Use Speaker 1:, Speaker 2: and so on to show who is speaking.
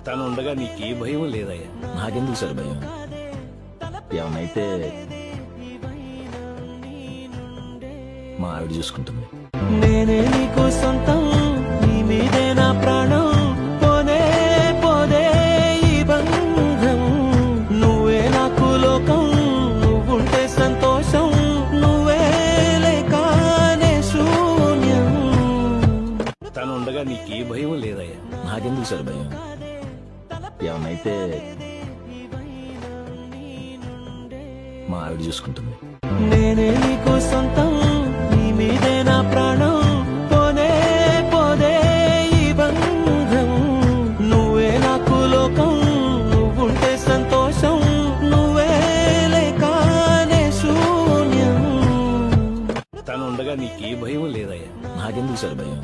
Speaker 1: తను ఉండగా నీకే భయం లేదయ్యా.
Speaker 2: నాకెందుకు సార్ భయం? ఏమన్నైతే మా ఆవిడ చూసుకుంటుంది.
Speaker 3: నేనే నీకు సొంతం, నీ మీదే నా ప్రాణం, పోనే పోదే ఈ బంధం. నువ్వే నాకు లోకం, నువ్వుంటే సంతోషం, నువ్వే లేకానే శూన్యం.
Speaker 1: తను ఉండగా నీకే భయం లేదయ్యా.
Speaker 2: నాకెందుకు సార్ భయం? ఏమన్నైతే మా ఆవిడ చూసుకుంటుంది.
Speaker 3: నేనే నీకు సొంతం, నీ మీదే నా ప్రాణం, పోనే పోదే ఈ బంధం. నువ్వే నాకు లోకం, నువ్వుంటే సంతోషం, నువ్వే లేకానే శూన్యం.
Speaker 1: తను ఉండగా నీకే భయం లేదయ్యా.
Speaker 2: నాకెందుకు సార్ భయం?